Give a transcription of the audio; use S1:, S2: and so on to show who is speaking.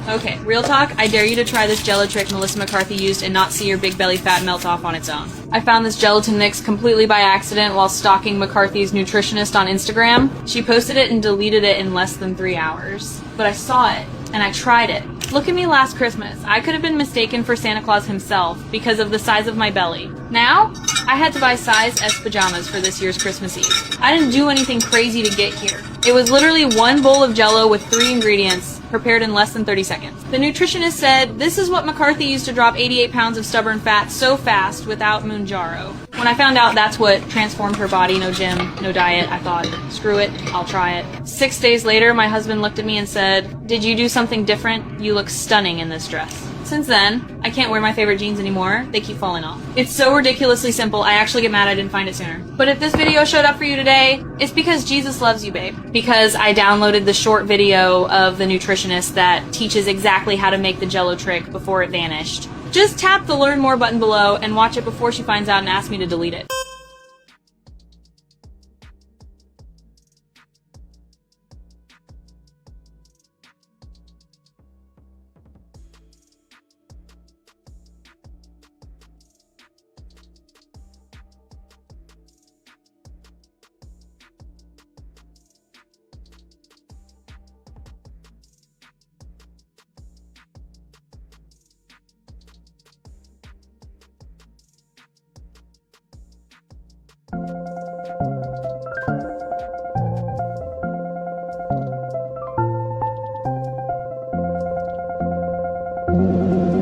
S1: Okay, real talk, I dare you to try this jello trick Melissa McCarthy used and not see your big belly fat melt off on its own. I found this gelatin mix completely by accident while stalking McCarthy's nutritionist on Instagram. She posted it and deleted it in less than 3 hours. But I saw it, and I tried it. Look at me last Christmas. I could have been mistaken for Santa Claus himself because of the size of my belly. Now, I had to buy size S pajamas for this year's Christmas Eve. I didn't do anything crazy to get here. It was literally one bowl of jello with 3 ingredients, prepared in less than 30 seconds. The nutritionist said, this is what McCarthy used to drop 88 pounds of stubborn fat so fast without Mounjaro. When I found out that's what transformed her body, no gym, no diet, I thought, screw it, I'll try it. 6 days later, my husband looked at me and said, did you do something different? You look stunning in this dress. Since then, I can't wear my favorite jeans anymore. They keep falling off. It's so ridiculously simple, I actually get mad I didn't find it sooner. But if this video showed up for you today, it's because Jesus loves you, babe. Because I downloaded the short video of the nutritionist that teaches exactly how to make the jello trick before it vanished. Just tap the learn more button below and watch it before she finds out and asks me to delete it.
S2: Thank you.